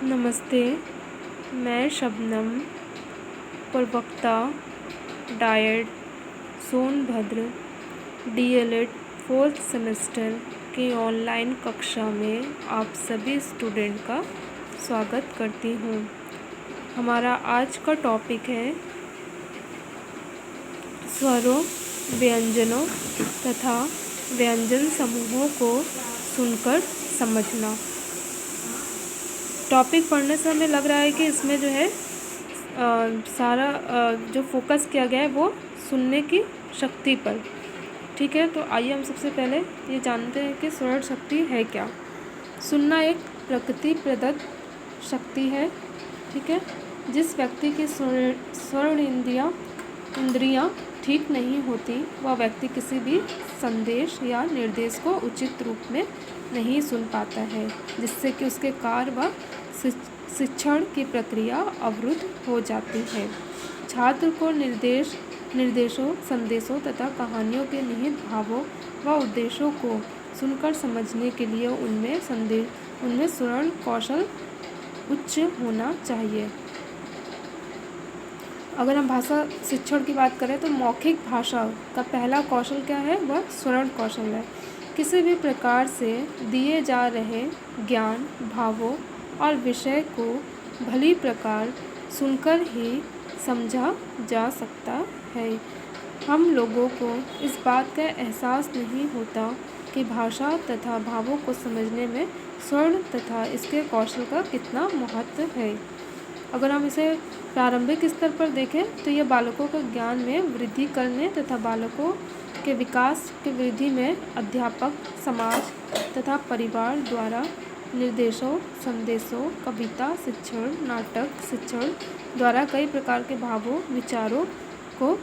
नमस्ते। मैं शबनम, प्रवक्ता diet Sonbhadra DElEd fourth semester की ऑनलाइन कक्षा में आप सभी स्टूडेंट का स्वागत करती हूँ। हमारा आज का टॉपिक है स्वरों, व्यंजनों तथा व्यंजन समूहों को सुनकर समझना। टॉपिक पढ़ने से हमें लग रहा है कि इसमें जो है सारा जो फोकस किया गया है वो सुनने की शक्ति पर। ठीक है, तो आइए हम सबसे पहले ये जानते हैं कि श्रवण शक्ति है क्या। सुनना एक प्रकृति प्रदत्त शक्ति है। ठीक है, जिस व्यक्ति की श्रवण इंद्रियाँ ठीक नहीं होती वह व्यक्ति किसी भी संदेश या निर्देश को उचित रूप में नहीं सुन पाता है, जिससे कि उसके कार्य व शिक्षण की प्रक्रिया अवरुद्ध हो जाती है। छात्र को निर्देशों, संदेशों तथा कहानियों के निहित भावों व उद्देश्यों को सुनकर समझने के लिए उनमें श्रवण कौशल उच्च होना चाहिए। अगर हम भाषा शिक्षण की बात करें तो मौखिक भाषा का पहला कौशल क्या है, वह श्रवण कौशल है। किसी भी प्रकार से दिए जा रहे ज्ञान, भावों और विषय को भली प्रकार सुनकर ही समझा जा सकता है। हम लोगों को इस बात का एहसास नहीं होता कि भाषा तथा भावों को समझने में श्रवण तथा इसके कौशल का कितना महत्व है। अगर हम इसे प्रारंभिक स्तर पर देखें तो यह बालकों के ज्ञान में वृद्धि करने तथा बालकों के विकास की वृद्धि में अध्यापक, समाज तथा परिवार द्वारा निर्देशों, संदेशों, कविता शिक्षण, नाटक शिक्षण द्वारा कई प्रकार के भावों, विचारों को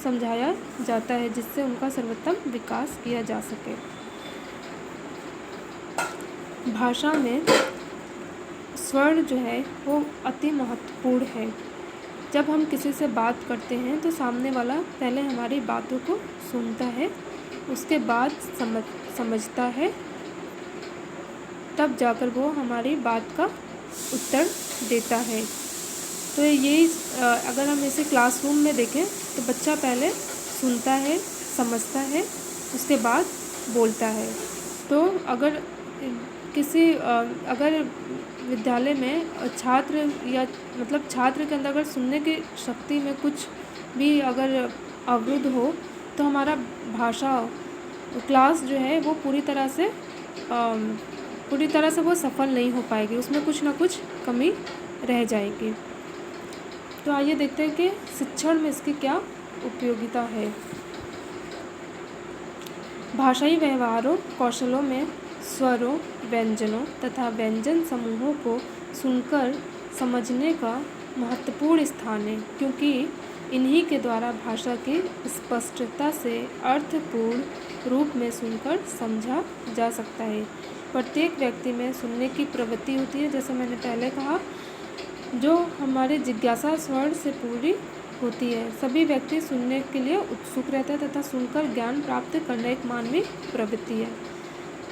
समझाया जाता है, जिससे उनका सर्वोत्तम विकास किया जा सके। भाषा में स्वर जो है वो अति महत्वपूर्ण है। जब हम किसी से बात करते हैं तो सामने वाला पहले हमारी बातों को सुनता है, उसके बाद समझता है, तब जाकर वो हमारी बात का उत्तर देता है। तो यही अगर हम इसे क्लासरूम में देखें तो बच्चा पहले सुनता है, समझता है, उसके बाद बोलता है। तो अगर विद्यालय में छात्र के अंदर अगर सुनने की शक्ति में कुछ भी अगर अवरुद्ध हो तो हमारा भाषा क्लास जो है वो पूरी तरह से वो सफल नहीं हो पाएगी, उसमें कुछ ना कुछ कमी रह जाएगी। तो आइए देखते हैं कि शिक्षण में इसकी क्या उपयोगिता है। भाषाई व्यवहारों कौशलों में स्वरों, व्यंजनों तथा व्यंजन समूहों को सुनकर समझने का महत्वपूर्ण स्थान है, क्योंकि इन्हीं के द्वारा भाषा की स्पष्टता से अर्थपूर्ण रूप में सुनकर समझा जा सकता है। प्रत्येक व्यक्ति में सुनने की प्रवृत्ति होती है, जैसे मैंने पहले कहा, जो हमारे जिज्ञासा स्वर्ण से पूरी होती है। सभी व्यक्ति सुनने के लिए उत्सुक रहते हैं तथा सुनकर ज्ञान प्राप्त करना एक मानवीय प्रवृत्ति है।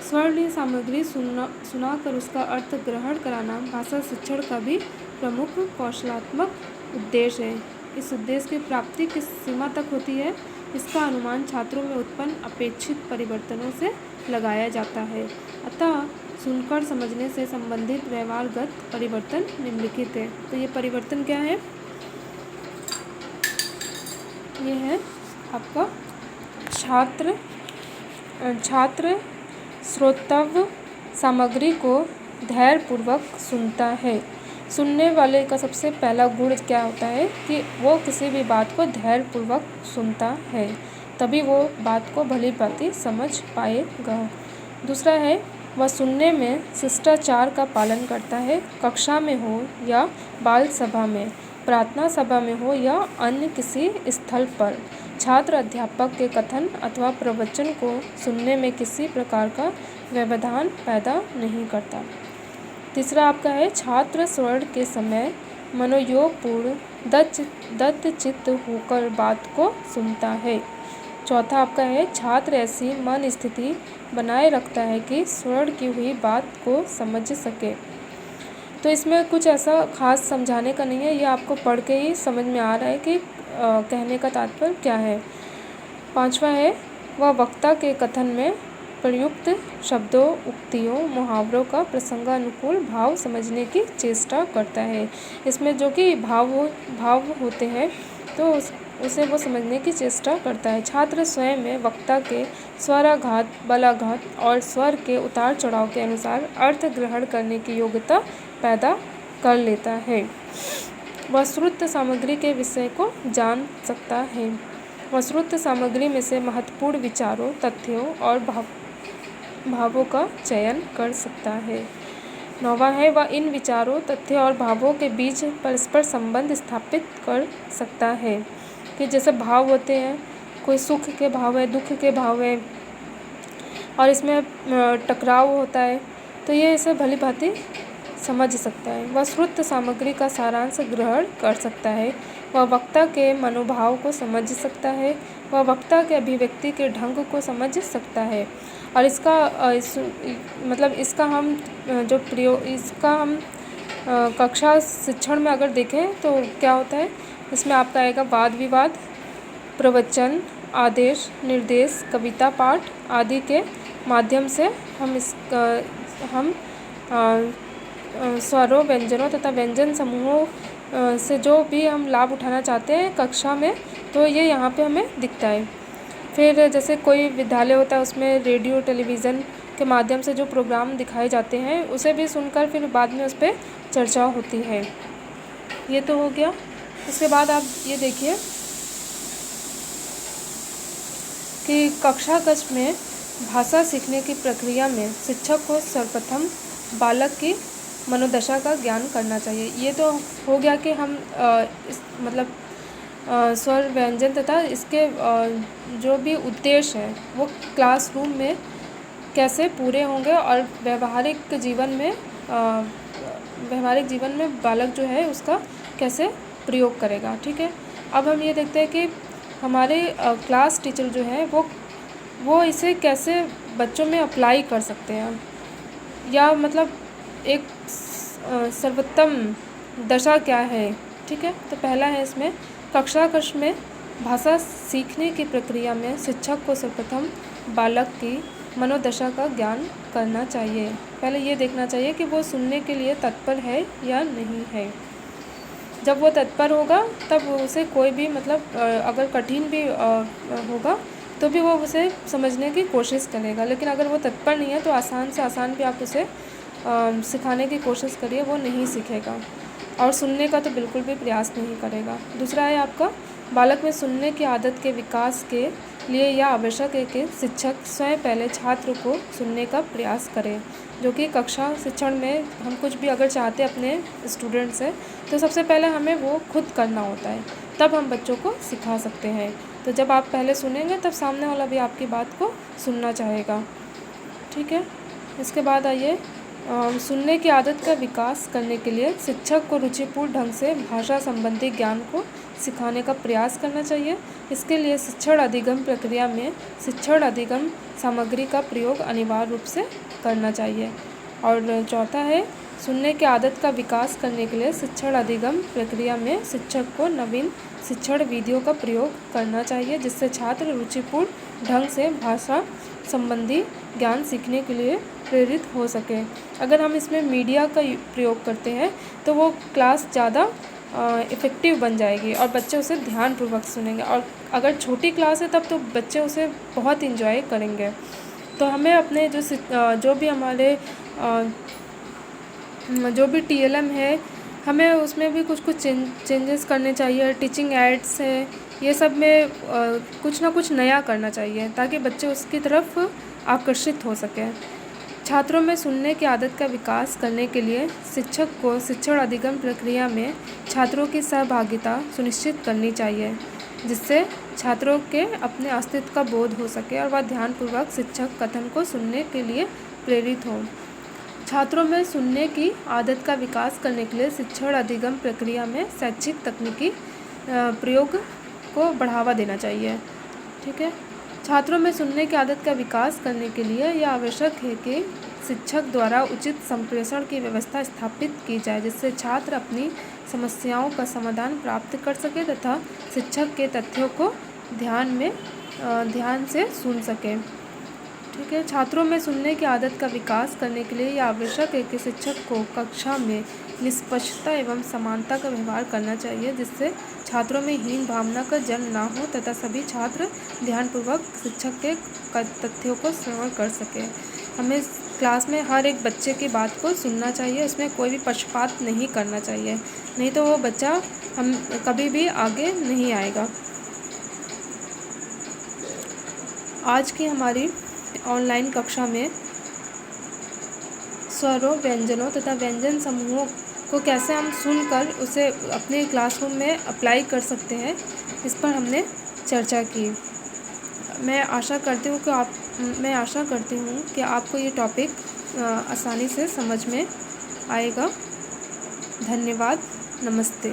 स्वर्णीय सामग्री सुनाकर उसका अर्थ ग्रहण कराना भाषा शिक्षण का भी प्रमुख कौशलात्मक उद्देश्य है। इस उद्देश्य की प्राप्ति किस सीमा तक होती है, इसका अनुमान छात्रों में उत्पन्न अपेक्षित परिवर्तनों से लगाया जाता है। अतः सुनकर समझने से संबंधित व्यवहारगत परिवर्तन निम्नलिखित है। तो ये परिवर्तन क्या है? ये है आपका छात्र श्रोतव्य सामग्री को धैर्यपूर्वक सुनता है। सुनने वाले का सबसे पहला गुण क्या होता है कि वो किसी भी बात को धैर्यपूर्वक सुनता है, तभी वो बात को भली भांति समझ पाएगा। दूसरा है, वह सुनने में शिष्टाचार का पालन करता है। कक्षा में हो या बाल सभा में, प्रार्थना सभा में हो या अन्य किसी स्थल पर, छात्र अध्यापक के कथन अथवा प्रवचन को सुनने में किसी प्रकार का व्यवधान पैदा नहीं करता। तीसरा आपका है, छात्र श्रवण के समय मनोयोगपूर्ण दत्तचित्त होकर बात को सुनता है। चौथा आपका है, छात्र ऐसी मन स्थिति बनाए रखता है कि श्रवण की हुई बात को समझ सके। तो इसमें कुछ ऐसा ख़ास समझाने का नहीं है, ये आपको पढ़ के ही समझ में आ रहा है कि कहने का तात्पर्य क्या है। 5वां है, वह वक्ता के कथन में प्रयुक्त शब्दों, उक्तियों, मुहावरों का प्रसंगानुकूल भाव समझने की चेष्टा करता है। इसमें जो कि भाव होते हैं तो उसे वो समझने की चेष्टा करता है। छात्र स्वयं में वक्ता के स्वराघात, बलाघात और स्वर के उतार चढ़ाव के अनुसार अर्थ ग्रहण करने की योग्यता पैदा कर लेता है। वह श्रुत सामग्री के विषय को जान सकता है। वह श्रुत सामग्री में से महत्वपूर्ण विचारों, तथ्यों और भावों का चयन कर सकता है। 9वां है, वह इन विचारों, तथ्यों और भावों के बीच परस्पर संबंध स्थापित कर सकता है कि जैसे भाव होते हैं, कोई सुख के भाव है, दुख के भाव है और इसमें टकराव होता है, तो ये इसे भली भांति समझ सकता है। वह श्रुत सामग्री का सारांश ग्रहण कर सकता है। वह वक्ता के मनोभाव को समझ सकता है। वह वक्ता के अभिव्यक्ति के ढंग को समझ सकता है। और इसका हम कक्षा शिक्षण में अगर देखें तो क्या होता है, इसमें आपका आएगा वाद विवाद, प्रवचन, आदेश, निर्देश, कविता पाठ आदि के माध्यम से हम स्वरों, व्यंजनों तथा व्यंजन समूहों से जो भी हम लाभ उठाना चाहते हैं कक्षा में, तो ये यहाँ पे हमें दिखता है। फिर जैसे कोई विद्यालय होता है, उसमें रेडियो, टेलीविज़न के माध्यम से जो प्रोग्राम दिखाए जाते हैं उसे भी सुनकर फिर बाद में उस पर चर्चा होती है। ये तो हो गया। उसके बाद आप ये देखिए कि कक्षा कक्ष में भाषा सीखने की प्रक्रिया में शिक्षक को सर्वप्रथम बालक की मनोदशा का ज्ञान करना चाहिए। ये तो हो गया कि हम स्वर, व्यंजन तथा इसके जो भी उद्देश्य है वो क्लासरूम में कैसे पूरे होंगे और व्यवहारिक जीवन में बालक जो है उसका कैसे प्रयोग करेगा। ठीक है, अब हम ये देखते हैं कि हमारे क्लास टीचर जो है वो इसे कैसे बच्चों में अप्लाई कर सकते हैं, या मतलब एक सर्वोत्तम दशा क्या है। ठीक है, तो पहला है इसमें कक्षा कक्ष में भाषा सीखने की प्रक्रिया में शिक्षक को सर्वप्रथम बालक की मनोदशा का ज्ञान करना चाहिए। पहले ये देखना चाहिए कि वो सुनने के लिए तत्पर है या नहीं है। जब वो तत्पर होगा तब उसे कोई भी अगर कठिन भी होगा तो भी वो उसे समझने की कोशिश करेगा, लेकिन अगर वो तत्पर नहीं है तो आसान से आसान भी आप उसे सिखाने की कोशिश करिए, वो नहीं सीखेगा और सुनने का तो बिल्कुल भी प्रयास नहीं करेगा। दूसरा है आपका बालक में सुनने की आदत के विकास के लिए यह आवश्यक है कि शिक्षक स्वयं पहले छात्र को सुनने का प्रयास करें। जो कि कक्षा शिक्षण में हम कुछ भी अगर चाहते हैं अपने स्टूडेंट से, तो सबसे पहले हमें वो खुद करना होता है, तब हम बच्चों को सिखा सकते हैं। तो जब आप पहले सुनेंगे तब सामने वाला भी आपकी बात को सुनना चाहेगा। ठीक है, इसके बाद आइए सुनने की आदत का विकास करने के लिए शिक्षक को रुचिपूर्ण ढंग से भाषा संबंधी ज्ञान को सिखाने का प्रयास करना चाहिए। इसके लिए शिक्षण अधिगम प्रक्रिया में शिक्षण अधिगम सामग्री का प्रयोग अनिवार्य रूप से करना चाहिए। और चौथा है सुनने की आदत का विकास करने के लिए शिक्षण अधिगम प्रक्रिया में शिक्षक को नवीन शिक्षण विधियों का प्रयोग करना चाहिए, जिससे छात्र रुचिपूर्ण ढंग से भाषा संबंधी ज्ञान सीखने के लिए प्रेरित हो सके। अगर हम इसमें मीडिया का प्रयोग करते हैं तो वो क्लास ज़्यादा इफ़ेक्टिव बन जाएगी और बच्चे उसे ध्यानपूर्वक सुनेंगे, और अगर छोटी क्लास है तब तो बच्चे उसे बहुत इन्जॉय करेंगे। तो हमें अपने जो भी TLM है, हमें उसमें भी कुछ चेंजेस करने चाहिए। टीचिंग एड्स है, ये सब में कुछ ना कुछ नया करना चाहिए ताकि बच्चे उसकी तरफ आकर्षित हो सकें। छात्रों में सुनने की आदत का विकास करने के लिए शिक्षक को शिक्षण अधिगम प्रक्रिया में छात्रों की सहभागिता सुनिश्चित करनी चाहिए, जिससे छात्रों के अपने अस्तित्व का बोध हो सके और वह ध्यानपूर्वक शिक्षक कथन को सुनने के लिए प्रेरित हों। छात्रों में सुनने की आदत का विकास करने के लिए शिक्षण अधिगम प्रक्रिया में शैक्षिक तकनीकी प्रयोग को बढ़ावा देना चाहिए। ठीक है, छात्रों में सुनने की आदत का विकास करने के लिए यह आवश्यक है कि शिक्षक द्वारा उचित संप्रेषण की व्यवस्था स्थापित की जाए, जिससे छात्र अपनी समस्याओं का समाधान प्राप्त कर सके तथा शिक्षक के तथ्यों को ध्यान से सुन सकें। ठीक है। छात्रों में सुनने की आदत का विकास करने के लिए यह आवश्यक है कि शिक्षक को कक्षा में निष्पक्षता एवं समानता का व्यवहार करना चाहिए, जिससे छात्रों में हीन भावना का जन्म ना हो तथा सभी छात्र ध्यानपूर्वक शिक्षक के तथ्यों को श्रवण कर सकें। हमें क्लास में हर एक बच्चे की बात को सुनना चाहिए, उसमें कोई भी पक्षपात नहीं करना चाहिए, नहीं तो वो बच्चा हम कभी भी आगे नहीं आएगा। आज की हमारी ऑनलाइन कक्षा में स्वरों, व्यंजनों तथा व्यंजन समूहों को कैसे हम सुनकर उसे अपने क्लासरूम में अप्लाई कर सकते हैं, इस पर हमने चर्चा की। मैं आशा करती हूँ कि आपको ये टॉपिक आसानी से समझ में आएगा। धन्यवाद। नमस्ते।